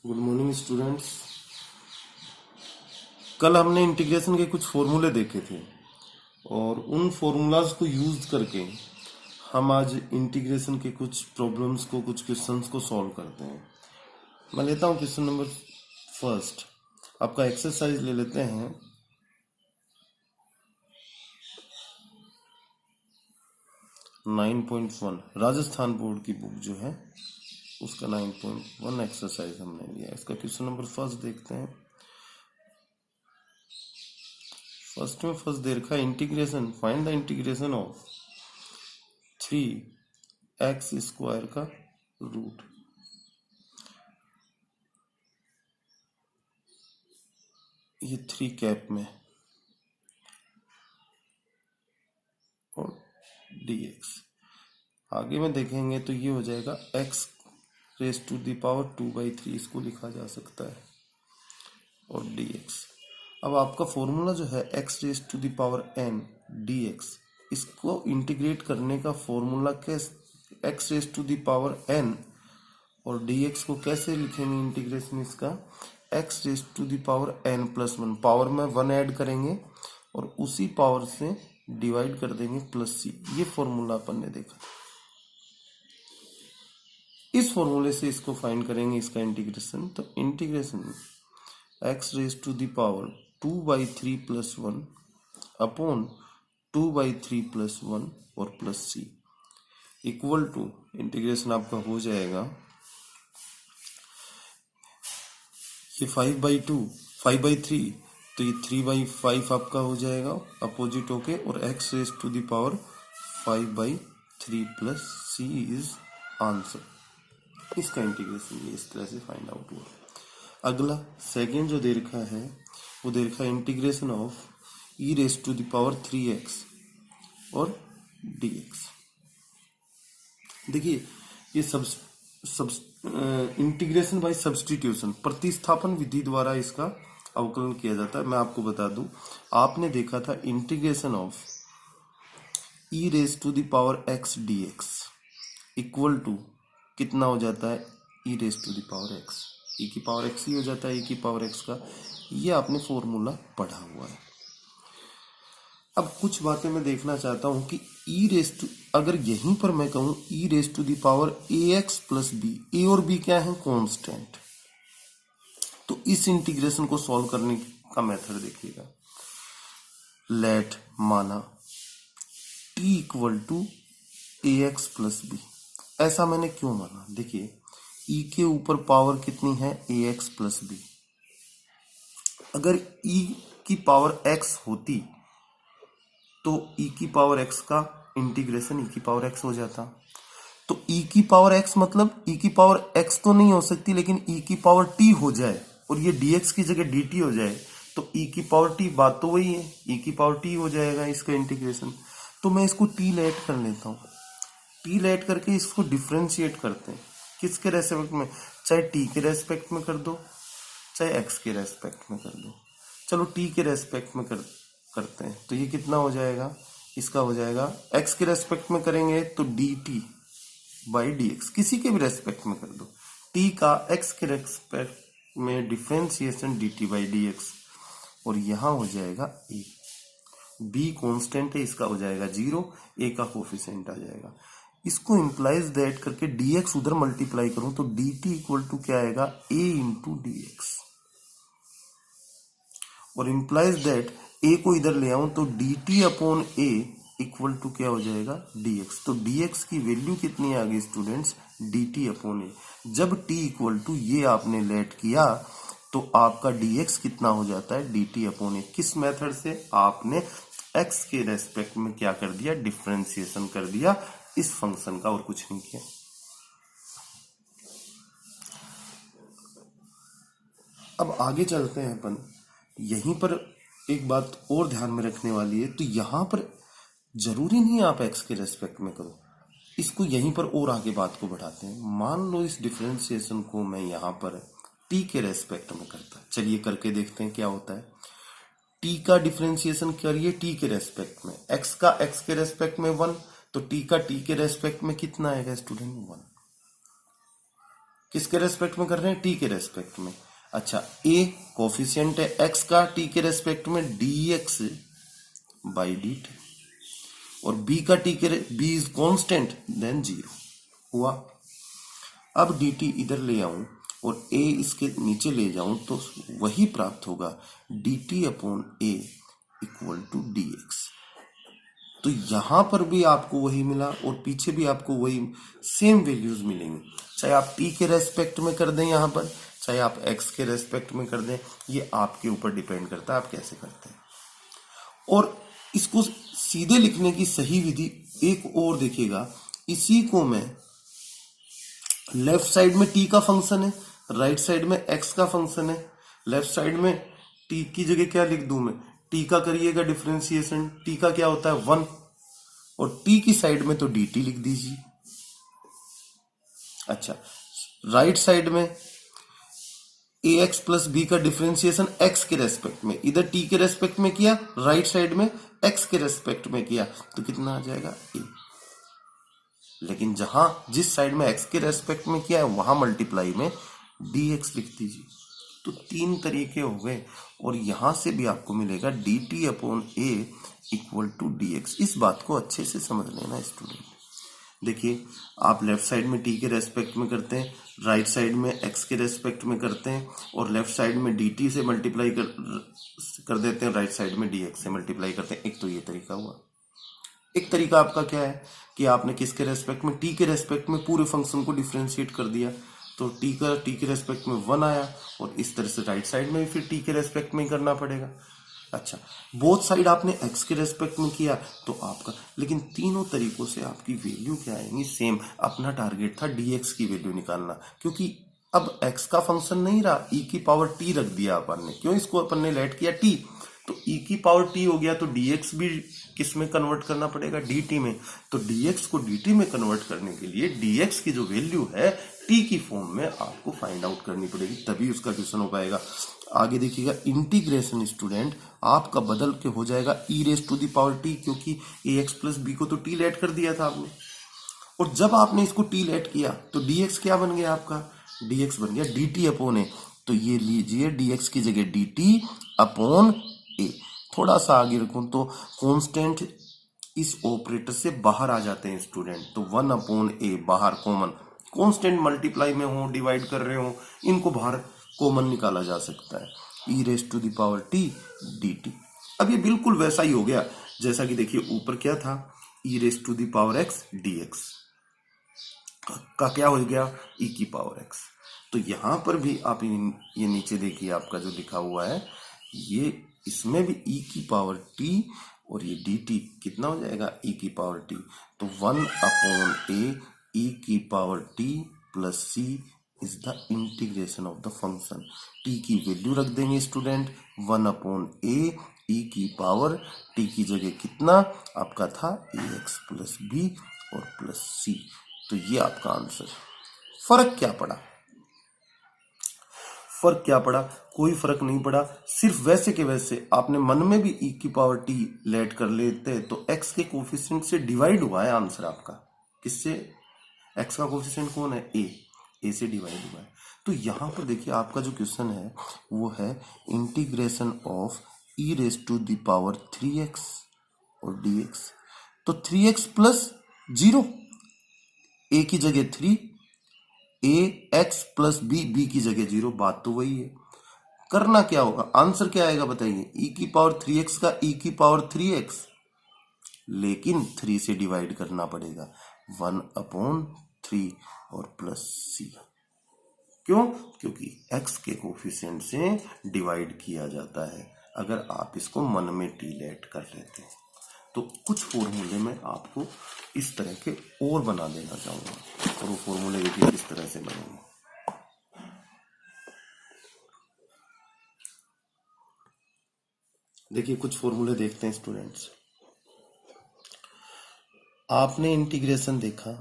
Good morning students. कल हमने integration के कुछ फॉर्मूले देखे थे और उन फॉर्मूलाज को यूज करके हम आज इंटीग्रेशन के कुछ प्रॉब्लम्स को, कुछ क्वेश्चंस को सॉल्व करते हैं। मैं लेता हूं क्वेश्चन नंबर फर्स्ट। आपका एक्सरसाइज ले लेते हैं। Nine point one Rajasthan board की बुक जो है उसका 9.1 एक्सरसाइज हमने लिया। इसका क्वेश्चन नंबर फर्स्ट देखते हैं। फर्स्ट दे रखा है integration, find the integration of 3x² का रूट। ये 3 कैप में और dx। आगे में देखेंगे तो ये हो जाएगा x⁻² 2/3, इसको लिखा जा सकता है, और dx। अब आपका फॉर्मूला जो है x⁻n dx, इसको इंटीग्रेट करने का फॉर्मूला कैसे, x⁻n और dx को कैसे लिखेंगे इंटीग्रेशन इसका, x⁻n+1, पावर में 1 ऐड करेंगे और उसी पावर से डिवाइड कर देंगे +c। ये फॉर्मूला अपन ने देखा। इस फॉर्मूले से इसको फाइंड करेंगे इसका इंटीग्रेशन। तो इंटीग्रेशन x⁻2/3+1 अपॉन 2/3+1 और +c इक्वल टू, इंटीग्रेशन आपका हो जाएगा ये 5/3, तो ये 3/5 आपका हो जाएगा अपोजिट होके, और x⁻5/3+c इज आंसर। इसका इंटीग्रेशन ये इस तरह से फाइंड आउट हुआ। अगला सेकेंड जो दे रखा है वो दे रखा है इंटीग्रेशन ऑफ e⁻3x और dx। देखिए ये इंटीग्रेशन बाय सब्स्टिट्यूशन, प्रतिस्थापन विधि द्वारा इसका अवकलन किया जाता है। मैं आपको बता दूं, आपने देखा था integration of e⁻x dx equal to कितना हो जाता है, e⁻x, e⁻x ही हो जाता है, e⁻x का। ये आपने फॉर्मूला पढ़ा हुआ है। अब कुछ बातें मैं देखना चाहता हूं कि अगर यहीं पर मैं कहूं e⁻ax+b, a और b क्या है, कांस्टेंट, तो इस इंटीग्रेशन को सॉल्व करने का मेथड देखिएगा। लेट माना t=ax+b, ऐसा मैंने क्यों माना, देखिए e के ऊपर पावर कितनी है, ax+b। अगर e की पावर x होती तो e⁻x का इंटीग्रेशन e⁻x हो जाता। तो e⁻x मतलब e⁻x तो नहीं हो सकती, लेकिन e⁻t हो जाए और ये dx की जगह dt हो जाए, तो e⁻t बात तो वही है, e⁻t हो जाएगा इसका इंटीग्रेशन। तो मैं इसको t लेट कर लेता हूँ। t लेट करके इसको डिफ्रेंशिएट करते हैं, किसके रेस्पेक्ट में, चाहे t के रेस्पेक्ट में कर दो, चाहे x के रेस्पेक्ट में कर दो। चलो t के रेस्पेक्ट में करते हैं, तो ये कितना हो जाएगा, इसका हो जाएगा x के रेस्पेक्ट में करेंगे तो dt/dx, किसी के भी रेस्पेक्ट में कर दो, t का x के रेस्पेक्ट में डिफरेंशिएशन dt/dx, और यहां हो जाएगा a। b कांस्टेंट है, इसका हो जाएगा 0, a का कोफिशिएंट आ जाएगा। इसको इंप्लाइज दैट करके dx उधर मल्टीप्लाई करूं तो dt इक्वल टू क्या आएगा, a इंटू dx, और इंप्लाइज दैट a को इधर ले आऊं तो dt/a इक्वल टू क्या हो जाएगा, dx। तो dx की वैल्यू कितनी आ गई स्टूडेंट्स, dt/a। जब t इक्वल टू ये आपने लेट किया तो आपका dx कितना हो जाता है, dt/a। किस मेथड से, आपने x के रेस्पेक्ट में क्या कर दिया, डिफरेंशिएशन कर दिया इस फंक्शन का, और कुछ नहीं किया। अब आगे चलते हैं अपन। यहीं पर एक बात और ध्यान में रखने वाली है, तो यहां पर जरूरी नहीं आप x के रेस्पेक्ट में करो, इसको यहीं पर और आगे बात को बढ़ाते हैं। मान लो इस डिफरेंशिएशन को मैं यहां पर t के रेस्पेक्ट में करता, चलिए करके देखते हैं क्या होता है। t का डिफरेंशिएशन करिए t के रेस्पेक्ट में, x का x के रेस्पेक्ट में 1, तो t का t के रेस्पेक्ट में कितना आएगा स्टूडेंट, 1। किसके रेस्पेक्ट में कर रहे हैं? टी के रेस्पेक्ट में। अच्छा, ए कोफिशिएंट है एक्स का टी के रेस्पेक्ट में dx बाई dt, और बी का टी के बी इज कांस्टेंट, देन 0 हुआ। अब dt इधर ले आऊं और a इसके नीचे ले जाऊं तो वही प्राप्त होगा, dt upon a equal to dx। तो यहां पर भी आपको वही मिला और पीछे भी आपको वही सेम वैल्यूज मिलेंगे, चाहे आप t के रेस्पेक्ट में कर दें यहां पर, चाहे आप x के रेस्पेक्ट में कर दें, ये आपके ऊपर डिपेंड करता है आप कैसे करते हैं। और इसको सीधे लिखने की सही विधि एक और देखिएगा, इसी को मैं लेफ्ट साइड में t का फंक्शन है, राइट साइड में x का फंक्शन है, लेफ्ट साइड में t की जगह क्या लिख दूं मैं, t का करिएगा डिफरेंशिएशन, t का क्या होता है 1, और t की साइड में तो dt लिख दीजिए। अच्छा, राइट साइड में ax प्लस बी का डिफरेंशिएशन x के रेस्पेक्ट में, इधर t के रेस्पेक्ट में किया, राइट साइड में x के रेस्पेक्ट में किया, तो कितना आ जाएगा a। लेकिन जहां जिस साइड में x के रेस्पेक्ट में किया है वहां मल्टीप्लाई में dx लिख दीजिए। तो 3 तरीके हो गए, और यहां से भी आपको मिलेगा dt upon a equal to dx। इस बात को अच्छे से समझ लेना स्टूडेंट। देखिए, आप लेफ्ट साइड में t के रेस्पेक्ट में करते हैं, राइट साइड में x के रेस्पेक्ट में करते हैं, और लेफ्ट साइड में dt से मल्टीप्लाई कर देते हैं, राइट साइड में dx से मल्टीप्लाई करते हैं। एक तो ये तरीका हुआ। एक तरीका आपका क्या है कि आपने किसके रेस्पेक्ट में, t के रेस्पेक्ट में पूरे फंक्शन को डिफरेंशिएट कर दिया, तो t के रेस्पेक्ट में 1 आया, और इस तरह से राइट साइड में भी फिर t के रेस्पेक्ट में ही करना पड़ेगा। अच्छा, बोथ साइड आपने x के रेस्पेक्ट में किया तो आपका, लेकिन तीनों तरीकों से आपकी वैल्यू क्या आएंगी? सेम। अपना टारगेट था dx की वैल्यू निकालना, क्योंकि अब x का फंक्शन नहीं रहा, e की पावर t रख दिया अपन ने। क्यों? इसको अपन ने लेट किया t, तो e की पावर t हो गया, तो dx भी किस में कन्वर्ट करना पड़ेगा? dt में। तो dx को dt में कन्वर्ट करने के लिए dx की जो वैल्यू है t की फॉर्म में आपको फाइंड आउट करनी पड़ेगी, तभी उसका क्वेश्चन हो पाएगा। आगे देखिएगा, इंटीग्रेशन स्टूडेंट आपका बदल के हो जाएगा e raise to the power t, क्योंकि ax प्लस b को तो t लेट कर दिया था आपने, और जब आपने इसको t लेट किया तो dx क्या बन गया आपका? dx बन गया dt अपॉन a। तो ये लीजिए, dx की जगह dt अपॉन a। थोड़ा सा आगे रखूं तो कांस्टेंट इस ऑपरेटर से बाहर आ जाते हैं स्टूडेंट, तो 1 अपॉन a बाहर कॉमन, कांस्टेंट मल्टीप्लाई में हो, डिवाइड कर रहे हो, इनको बाहर कॉमन निकाला जा सकता है, e raise to the power t dt। अब ये बिल्कुल वैसा ही हो गया जैसा कि देखिए ऊपर क्या था, e raise to the power x dx का क्या हो गया? e की पावर x। तो यहां पर भी आप ये नीचे देखिए आपका जो लिखा हुआ है, ये इसमें भी e की पावर t, और ये dt कितना हो जाएगा? e की पावर t। तो 1 अपॉन a e की power t plus c is the integration of the function. t की वैल्यू रख देंगे स्टूडेंट 1 अपॉन a e की पावर t की जगह कितना आपका था? ax प्लस b और प्लस c। तो ये आपका आंसर। फर्क क्या पड़ा? फर्क क्या पड़ा? कोई फर्क नहीं पड़ा, सिर्फ वैसे के वैसे आपने मन में भी e की पावर t लेट कर लेते तो x के कोफिशिएंट से डिवाइड हुआ है आंसर आपका। किससे? x का कोफिशिएंट कौन है? a से डिवाइड हुआ है। तो यहां पर देखिए आपका जो क्वेश्चन है वो है integration of e raise to the power 3x और dx। तो 3x प्लस 0, a की जगह 3, a x plus b, b की जगह 0, बात तो वही है। करना क्या होगा? आंसर क्या आएगा बताइए? e की पावर 3x का e की पावर 3x, लेकिन 3 से डिवाइड करना पड़ेगा, 1 अपॉन 3 और प्लस c। क्यों? क्योंकि x के कोफिशिएंट से डिवाइड किया जाता है अगर आप इसको मन में t लेट कर लेते हैं। तो कुछ फॉर्मूले में आपको इस तरह के और बना देना चाहूंगा, और वो फॉर्मूले देखिए किस तरह से बनेंगे। देखिए कुछ फॉर्मूले देखते हैं स्टूडेंट्स। आपने इंटीग्रेशन देखा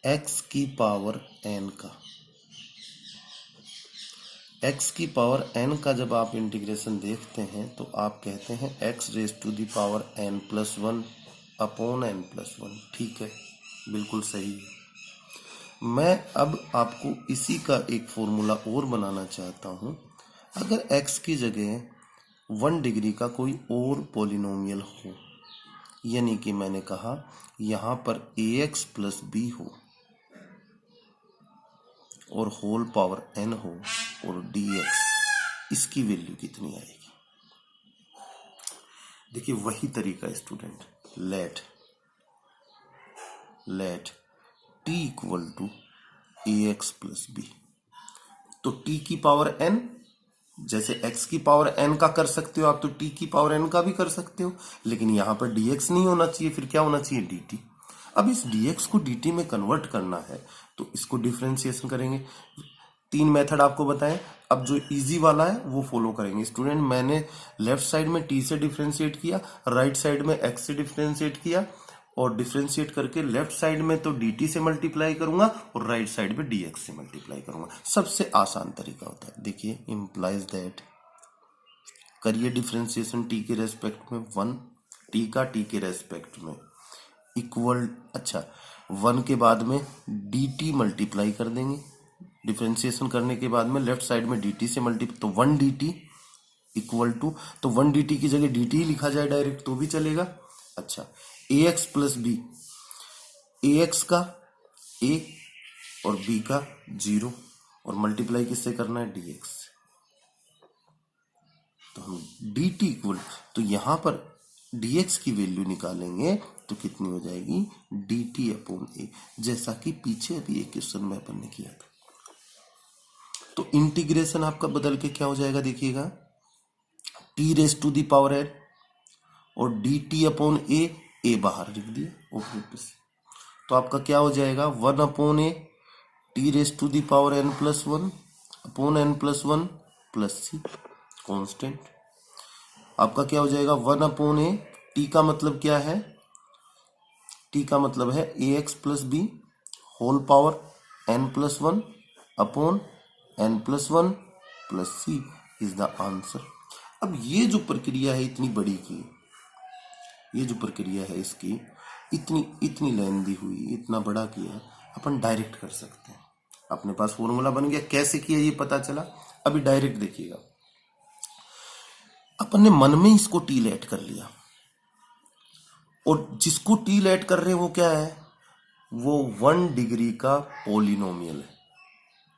x की पावर n का, x की पावर n का जब आप इंटीग्रेशन देखते हैं तो आप कहते हैं x raise to the power n plus 1 upon n plus 1। ठीक है, बिल्कुल सही है। मैं अब आपको इसी का एक फॉर्मूला और बनाना चाहता हूं। अगर x की जगह 1 डिग्री का कोई और पॉलिनोमियल हो, यानी कि मैंने कहा यहां पर ax प्लस बी हो और होल पावर n हो और dx, इसकी वैल्यू कितनी आएगी? देखिए वही तरीका है student, let t equal to ax plus b. तो t की पावर n, जैसे x की पावर n का कर सकते हो आप, तो t की पावर n का भी कर सकते हो, लेकिन यहां पर dx नहीं होना चाहिए, फिर क्या होना चाहिए? dt। अब इस dx को dt में कन्वर्ट करना है तो इसको डिफरेंशिएशन करेंगे। 3 मेथड आपको बताएं, अब जो इजी वाला है वो फॉलो करेंगे स्टूडेंट। मैंने लेफ्ट साइड में t से डिफरेंशिएट किया, राइट साइड में x से डिफरेंशिएट किया, और डिफरेंशिएट करके लेफ्ट साइड में तो dt से मल्टीप्लाई करूंगा और राइट साइड में dx से मल्टीप्लाई करूंगा। सबसे आसान तरीका होता है। देखिए इंप्लाइज दैट, करिए डिफरेंशिएशन t के रेस्पेक्ट में 1, t का t के रेस्पेक्ट में इक्वल, अच्छा 1 के बाद में dt मल्टीप्लाई कर देंगे। डिफरेंशिएशन करने के बाद में लेफ्ट साइड में dt से मल्टीप्लाई, तो 1 dt इक्वल टू, तो 1 dt की जगह dt ही लिखा जाए डायरेक्ट तो भी चलेगा। अच्छा ax प्लस बी, ax का a और b का 0, और मल्टीप्लाई किससे करना है? dx से। तो हम dt इक्वल, तो यहां पर dx की वैल्यू निकालेंगे तो कितनी हो जाएगी? dt अपॉन a, जैसा कि पीछे अभी एक क्वेश्चन में अपन ने किया था। तो इंटीग्रेशन आपका बदल के क्या हो जाएगा? देखिएगा t raise to the power n और dt अपॉन a बाहर लिख दिया ऊपर से, तो आपका क्या हो जाएगा? 1 upon a t raise to the power n plus 1 upon n plus 1 plus c constant. आपका क्या हो जाएगा? 1 अपॉन a, t का मतलब क्या है? t का मतलब है ax plus b whole power n plus 1 upon n plus 1 plus c is the answer. अब ये जो प्रक्रिया है इतनी बड़ी की, ये जो प्रक्रिया है इसकी इतनी लेंदी हुई, इतना बड़ा किया, अपन डायरेक्ट कर सकते हैं। अपने पास फॉर्मूला बन गया, कैसे किया ये पता चला। अभी डायरेक्ट देखिएगा, अपन ने मन में इसको टी लेट कर लिया, और जिसको टी लेट कर रहे हैं वो क्या है? वो 1 डिग्री का पॉलिनोमियल है।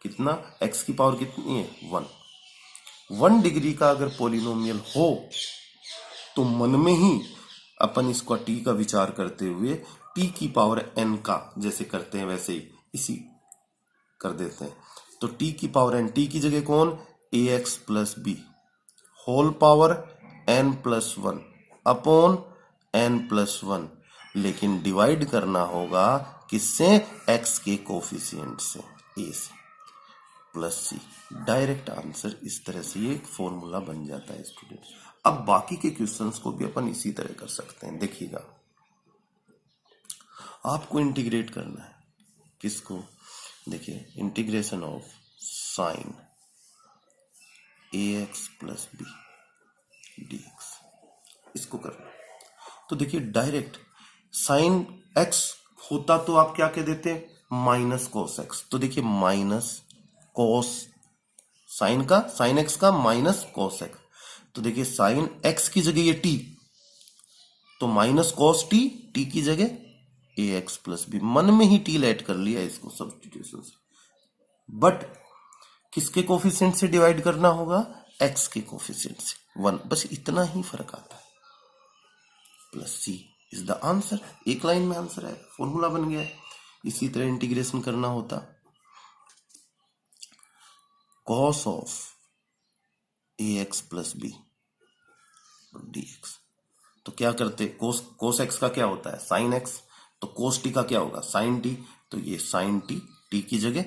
कितना? x की पावर कितनी है? 1 डिग्री का अगर पॉलिनोमियल हो तो मन में ही अपन इसको टी का विचार करते हुए टी की पावर n का, जैसे करते हैं वैसे ही इसी कर देते हैं। तो टी की पावर n, टी की जगह कौन? ax plus b whole power n plus 1 upon n plus 1, लेकिन डिवाइड करना होगा किससे? x के कोफिशिएंट से, a से, प्लस सी। डायरेक्ट आंसर इस तरह से ये एक फॉर्मूला बन जाता है स्टूडेंट। अब बाकी के क्वेश्चंस को भी अपन इसी तरह कर सकते हैं। देखिएगा आपको इंटीग्रेट करना है किसको? देखिए integration of sine ax plus b dx, इसको करना। तो देखिए डायरेक्ट साइन x होता तो आप क्या कह देते? Minus cos x। तो देखिए माइनस कॉस साइन का, साइन x का माइनस कॉस x। तो देखिए साइन x की जगह ये t, तो माइनस कॉस t, t की जगह ax प्लस बी। मन में ही t लेट कर लिया इसको सब्स्टिट्यूशन से, बट किसके कोफिशिएंट से डिवाइड करना होगा? x के कोफिशिएंट से 1, बस इतना ही फर्क आता है। Plus c is the answer. एक लाइन में आंसर है, फॉर्मूला बन गया है। इसी तरह इंटीग्रेशन करना होता cos of ax plus b dx, तो क्या करते? कोस एक्स का क्या होता है? Sine x. तो कोस टी का क्या होगा? Sine t. तो ये साइन टी, टी की जगह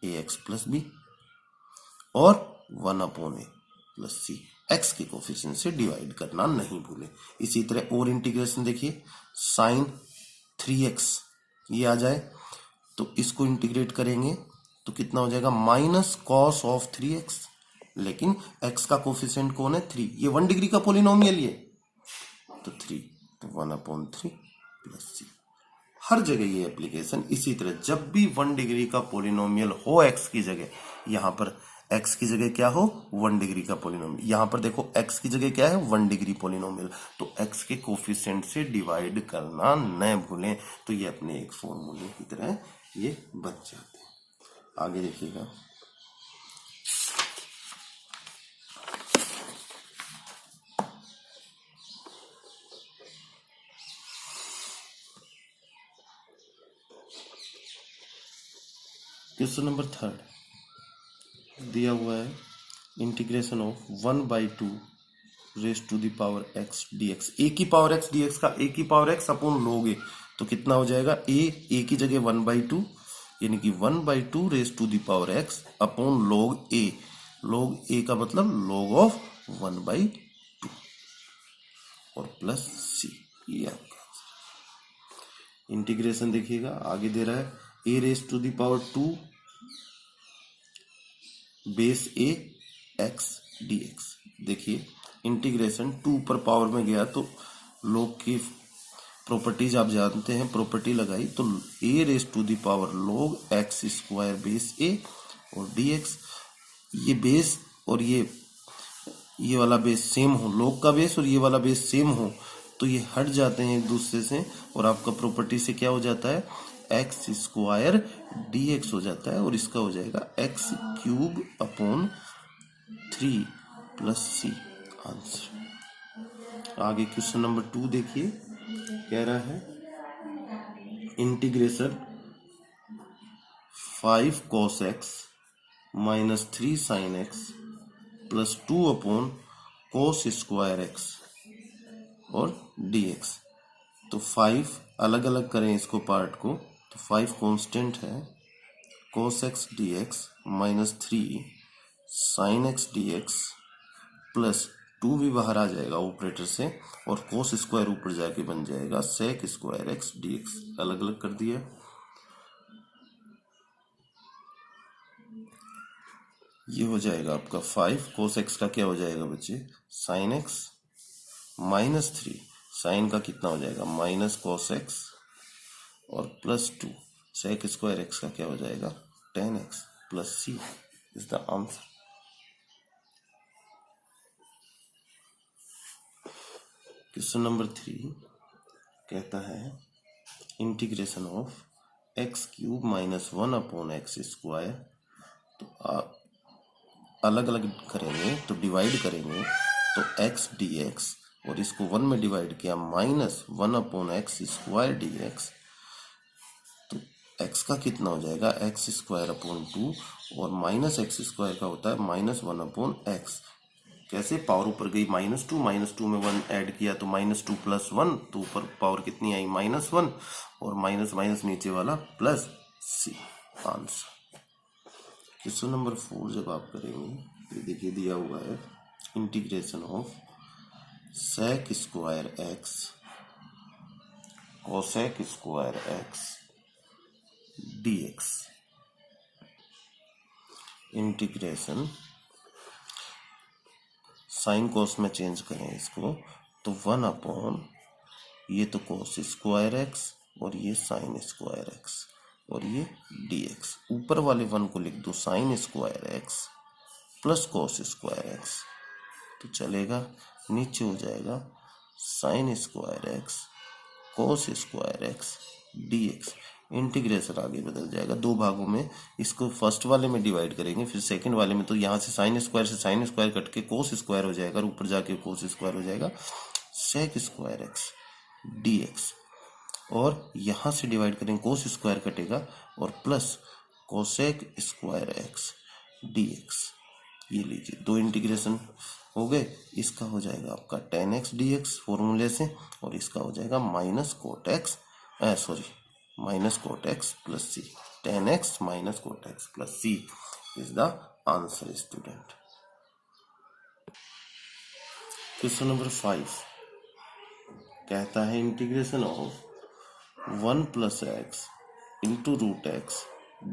ax प्लस बी और 1 upon a plus c, x के कोफिशिएंट से डिवाइड करना नहीं भूले। इसी तरह और इंटीग्रेशन देखिए, साइन 3x ये आ जाए तो इसको इंटीग्रेट करेंगे तो कितना हो जाएगा? माइनस कॉस ऑफ 3x, लेकिन x का कोफिशिएंट कौन है? 3। ये 1 डिग्री का पॉलिनोमियल ये, तो 3, तो 1 अपॉन 3 प्लस सी। हर जगह ये एप्लीकेशन इसी तरह, जब भी 1 डिग्री का पोलिनोमियल हो x की जगह, यहां पर x की जगह क्या हो 1 डिग्री का पोलिनोमियल, यहां पर देखो x की जगह क्या है 1 डिग्री पोलिनोमियल, तो x के कोफिशिएंट से डिवाइड करना न भूलें। तो ये अपने एक फॉर्मूले की तरह ये बन जाते हैं। आगे देखिएगा, क्वेश्चन नंबर 3 दिया हुआ है integration of 1/2 raise to the power x dx। A की पावर x dx का ए की power x upon log a, तो कितना हो जाएगा ए की जगह 1/2 यानी कि 1/2 raise to the power x upon log a। log a का मतलब log ऑफ 1/2 और प्लस c। ये आपका इंटीग्रेशन देखिएगा, आगे दे रहा है a raise to the power 2 base a x dx। देखिए इंटीग्रेशन 2 पर पावर में गया तो log की प्रॉपर्टीज आप जानते हैं, प्रॉपर्टी लगाई तो a raise to the power log x square base a और dx। ये बेस और ये वाला बेस सेम हो, log का बेस और ये वाला बेस सेम हो तो ये हट जाते हैं एक दूसरे से और आपका प्रॉपर्टी से क्या हो जाता है एक्स स्क्वायर dx हो जाता है और इसका हो जाएगा x cube upon 3 plus c answer. आगे क्वेश्चन नंबर 2 देखिए, कह रहा है integration 5 cos x minus 3 sin x plus 2 upon cos square x और dx। तो 5 अलग अलग करें इसको पार्ट को, तो 5 कांस्टेंट है, cos x dx minus 3 sin x dx plus 2 भी बाहर आ जाएगा ऑपरेटर से और cos स्क्वायर ऊपर जाके बन जाएगा sec स्क्वायर x dx। अलग अलग कर दिया। ये हो जाएगा आपका 5 cos x का क्या हो जाएगा बच्चे sin x माइनस 3 साइन का कितना हो जाएगा माइनस cos x और प्लस 2 sec स्क्वायर x का क्या हो जाएगा tan x plus c is the answer. Question number 3 कहता है integration of x cube minus 1 upon x square. तो आप अलग अलग करेंगे तो डिवाइड करेंगे तो x dx और इसको 1 में डिवाइड किया minus 1 upon x square dx। तो x का कितना हो जाएगा x स्क्वायर अपॉन 2 और माइनस एक्स स्क्वायर का होता है माइनस 1 अपॉन एक्स। कैसे पावर ऊपर गई माइनस टू में 1 ऐड किया तो -2 प्लस 1, तो ऊपर पावर कितनी आई -1 और माइनस माइनस नीचे वाला plus c answer. Question number 4 जब आप करेंगे ये देखिए दिया हुआ है integration of sec square x cosec square x dx। Integration sine cos में चेंज करें इसको तो 1 अपॉन ये तो कोस स्क्वायर x और ये साइन स्क्वायर x और ये dx। ऊपर वाले 1 को लिख दो sine square x plus cos square x तो चलेगा, नीचे हो जाएगा sine square x cos square x dx। Integration आगे बदल जाएगा दो भागों में, इसको फर्स्ट वाले में डिवाइड करेंगे फिर सेकंड वाले में, तो यहाँ से साइन स्क्वायर कट के कोस स्क्वायर हो जाएगा और ऊपर जाके कोस स्क्वायर हो जाएगा सेक स्क्वायर x dx। और यहाँ से डिवाइड करेंगे कोस स्क्वायर कटेगा और plus cosec square x dx। ये लीजिए दो इंटीग्रेशन हो गए, इसका हो जाएगा आपका tan x dx फॉर्मूले से और इसका हो जाएगा minus cot x plus c। tan x minus cot x plus c is the answer student. Question number 5 कहता है integration of 1 plus x into root x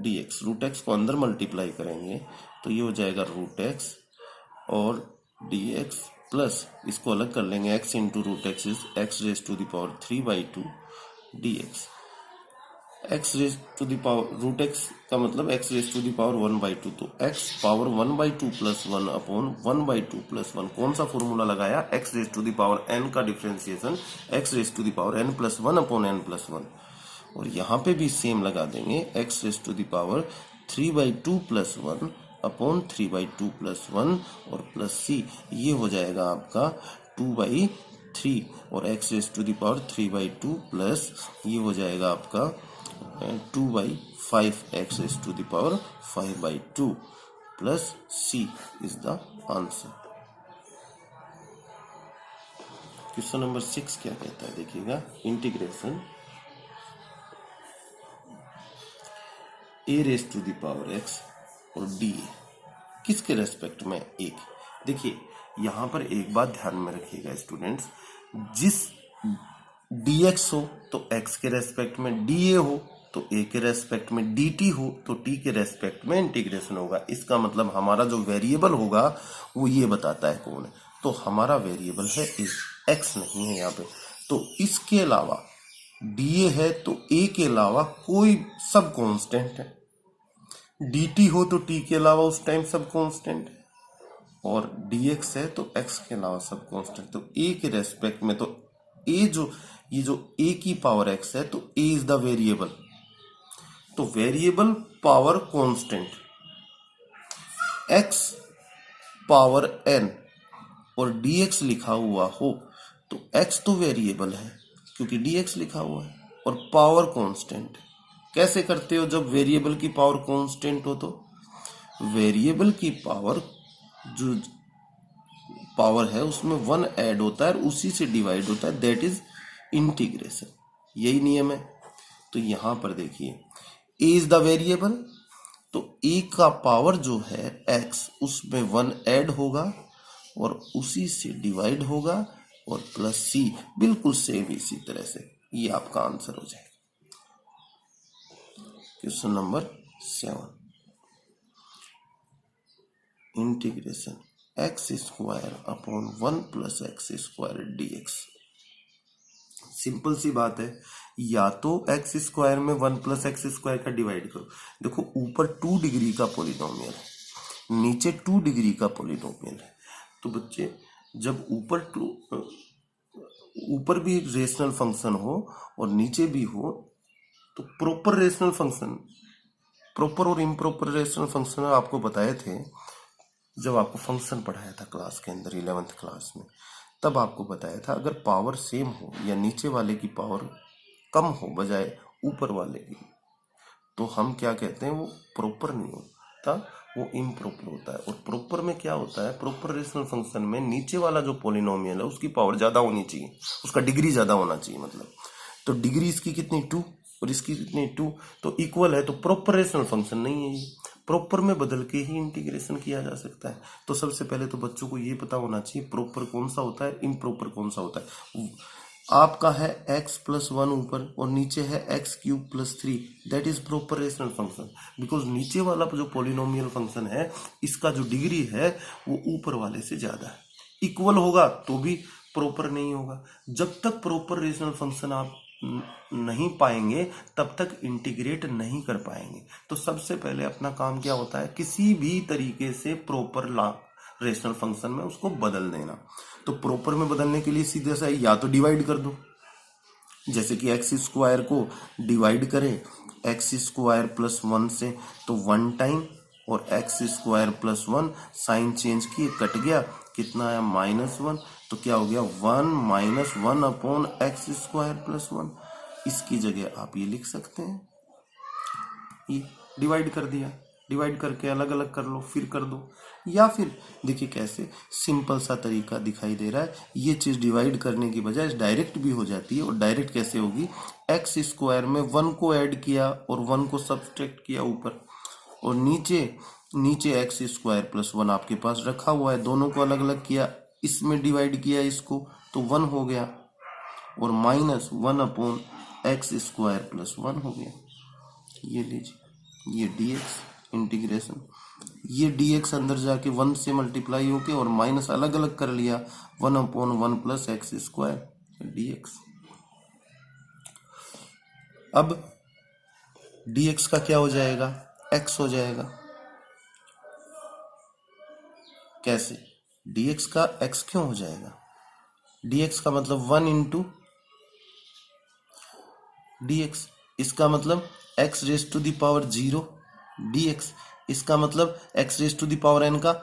dx। Root x को अंदर मल्टीप्लाई करेंगे तो ये हो जाएगा रूट एक्स और dx प्लस इसको अलग कर लेंगे x into root x is x raise to the power 3/2 dx। X raise to the power root x का मतलब x raise to the power 1/2, तो x power 1/2 plus 1 upon 1/2 plus 1, कौन सा फॉर्मूला लगाया, x raise to the power n का differentiation x raise to the power n plus 1 upon n plus 1, और यहां पे भी सेम लगा देंगे x raise to the power 3/2 plus 1 upon 3/2 plus 1 और प्लस c, ये हो जाएगा आपका 2/3, और x raise to the power 3/2 plus ये हो जाएगा आपका 2/5, x raise to the power 5/2 plus c is the answer. Question number 6 क्या कहता है देखिएगा, integration a raise to the power x और dA किसके रेस्पेक्ट में, एक, देखिए यहां पर एक बात ध्यान में रखिएगा स्टूडेंट्स, जिस dx हो तो x के रेस्पेक्ट में, dA हो तो a के रेस्पेक्ट में, dt हो तो t के रेस्पेक्ट में इंटीग्रेशन होगा। इसका मतलब हमारा जो वेरिएबल होगा वो ये बताता है कौन है, तो हमारा वेरिएबल है x नहीं है यहाँ पे, तो इसके अलावा dA है तो a के अलावा कोई सब कांस्टेंट है, dt हो तो t के अलावा उस टाइम सब कांस्टेंट है, और dx है तो x के अलावा सब कांस्टेंट, तो a के रेस्पेक्ट में तो a जो ये जो a की पावर x है तो a इज द वेरिएबल, तो variable power constant x power n और dx लिखा हुआ हो तो x तो वेरिएबल है क्योंकि dx लिखा हुआ है, और पावर कांस्टेंट कैसे करते हो, जब वेरिएबल की पावर कांस्टेंट हो तो वेरिएबल की पावर जो पावर है उसमें 1 ऐड होता है और उसी से डिवाइड होता है, दैट इज इंटीग्रेशन, यही नियम है। तो यहां पर देखिए a इज द वेरिएबल, तो a का पावर जो है x उसमें 1 ऐड होगा और उसी से डिवाइड होगा और प्लस c, बिल्कुल सेम इसी तरह से, ये आपका आंसर हो जाएगा। Question number 7, integration x square upon 1 plus x square dx। Simple सी बात है, या तो एक्स स्क्वायर में 1 प्लस एक्स स्क्वायर का डिवाइड करो, देखो ऊपर 2 डिग्री का पॉलिनोमियल है, नीचे 2 डिग्री का पॉलिनोमियल है, तो बच्चे जब ऊपर भी रेशनल फंक्शन हो और नीचे भी हो तो प्रॉपर रेशनल फंक्शन, प्रॉपर और इम्प्रॉपर रेशनल फंक्शन आपको बताए थे जब आपको फंक्शन पढ़ाया था क्लास के अंदर 11th क्लास में, तब आपको बताया था अगर पावर सेम हो या नीचे वाले की पावर कम हो बजाय ऊपर वाले की, तो हम क्या कहते हैं, वो प्रॉपर नहीं होता, वो इम्प्रॉपर होता है। और प्रॉपर में क्या होता है, प्रॉपर रेशनल फंक्शन में नीचे वाला जो पॉलिनोमियल है उसकी पावर ज्यादा होनी चाहिए, उसका डिग्री ज्यादा होना चाहिए, मतलब तो डिग्री इसकी कितनी 2 और इसकी कितनी 2, तो इक्वल है, तो प्रॉपर रेशनल फंक्शन नहीं है ये, प्रॉपर में बदल के ही इंटीग्रेशन किया जा सकता है। तो सबसे पहले तो बच्चों को ये पता होना चाहिए प्रॉपर कौन सा होता है, इम्प्रॉपर कौन सा होता है। आपका है x प्लस 1 ऊपर और नीचे है x cube plus 3, that is proper rational function, because नीचे वाला जो पॉलिनोमियल फंक्शन है इसका जो डिग्री है वो ऊपर वाले से ज्यादा है, इक्वल होगा तो भी प्रॉपर नहीं होगा। जब तक प्रॉपर रेशनल फंक्शन आप नहीं पाएंगे तब तक इंटीग्रेट नहीं कर पाएंगे। तो सबसे पहले अपना काम क्या होता है, किसी भी तरीके से प्रॉपर रेशनल फंक्शन में उसको बदल देना। तो प्रॉपर में बदलने के लिए सीधे सा या तो डिवाइड कर दो, जैसे कि एक्स स्क्वायर को डिवाइड करें एक्स स्क्वायर प्लस 1 से, तो 1 टाइम और x square plus 1, sine change किए कट गया, कितना आया -1, तो क्या हो गया 1 minus 1 upon x square plus 1। इसकी जगह आप ये लिख सकते हैं, ये डिवाइड कर दिया, डिवाइड करके अलग अलग कर लो फिर कर दो, या फिर देखिए कैसे सिंपल सा तरीका दिखाई दे रहा है, ये चीज डिवाइड करने की बजाय डायरेक्ट भी हो जाती है। और डायरेक्ट कैसे होगी, एक्स स्क्वायर में 1 को ऐड किया और 1 को सब्सट्रैक्ट किया ऊपर, और नीचे एक्स स्क्वायर प्लस 1 आपके पास रखा हुआ है, दोनों को अलग अलग किया, इसमें डिवाइड किया इसको तो 1 हो गया, और -1 अपॉन एक्स स्क्वायर प्लस 1 हो गया। ये लीजिए, ये dx इंटीग्रेशन, ये dx अंदर जाके 1 से मल्टीप्लाई होके और माइनस अलग अलग कर लिया, 1 upon 1 plus x square dx। अब dx का क्या हो जाएगा, x हो जाएगा। कैसे, dx का x क्यों हो जाएगा, dx का मतलब 1 इंटू dx, इसका मतलब x raise to the power 0 dx, इसका मतलब x raise to the power n का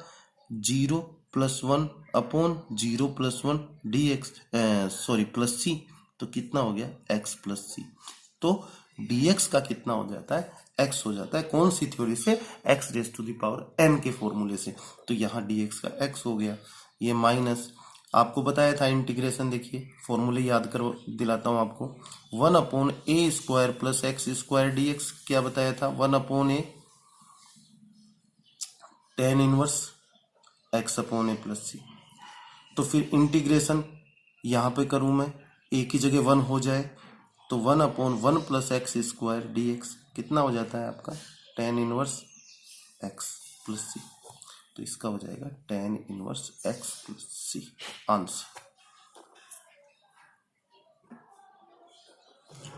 0 plus 1 upon 0 plus 1 dx, sorry plus c, तो कितना हो गया x प्लस c। तो dx का कितना हो जाता है, x हो जाता है। कौन सी थ्योरी से, x raise to the power n के फॉर्मूले से। तो यहाँ dx का x हो गया, ये माइनस, आपको बताया था इंटीग्रेशन, देखिए फॉर्मूले याद कर दिलाता हूं आपको। 1 upon a square plus x square d x, क्या बताया था, 1 upon a tan inverse x upon a plus c. तो फिर इंटीग्रेशन यहां पे करूं मैं, ए की जगह 1 हो जाए तो 1 upon 1 plus x square d x कितना हो जाता है आपका, tan inverse x plus c. तो इसका हो जाएगा tan inverse x plus c answer.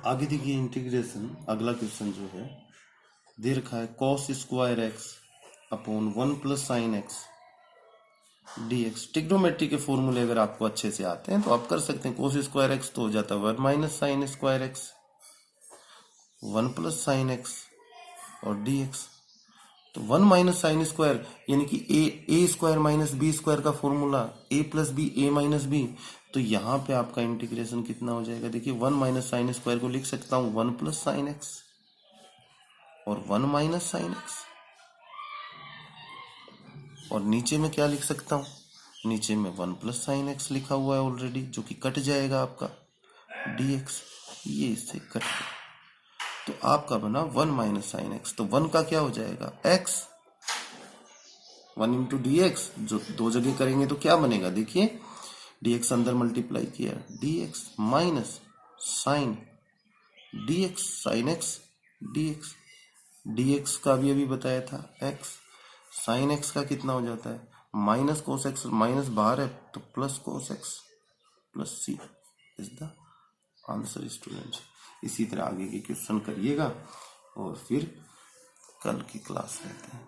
आगे देखिए इंटीग्रेशन, अगला क्वेश्चन जो है दे रखा है cos square x upon 1 plus sine x D x. Trigonometry के फॉर्मूले अगर आपको अच्छे से आते हैं तो आप कर सकते हैं। कॉस स्क्वायर एक्स तो हो जाता है 1 minus sine square x, 1 plus sine x और डी एक्स। तो 1 माइनस साइन स्क्वायर यानी कि ए स्क्वायर माइनस बी स्क्वायर का फॉर्मूला, ए प्लस बी ए माइनस बी। तो यहाँ पे आपका इंटीग्रेशन कितना हो जाएगा, देखिए 1 माइनस साइन स्क्वायर को लिख सकता हूँ 1 प्लस साइन एक्स और 1 माइनस साइन एक्स, और नीचे में क्या लिख सकता हूँ, नीचे में 1 प्लस साइन एक्स लिखा हुआ है ऑलरेडी, जो कि कट जाएगा आपका डी एक्स, ये इससे कट गया। तो आपका बना 1 माइनस साइन एक्स, तो 1 का क्या हो जाएगा x, 1 इंटू डी एक्स, जो दो जगह करेंगे तो क्या बनेगा, देखिए dx अंदर मल्टीप्लाई किया, dx minus sine dx sine x dx, dx का भी अभी बताया था x, साइन x का कितना हो जाता है माइनस कोस x, माइनस बाहर है तो plus cos x plus c is the answer students. इसी तरह आगे के क्वेश्चन करिएगा और फिर कल की क्लास लेते हैं।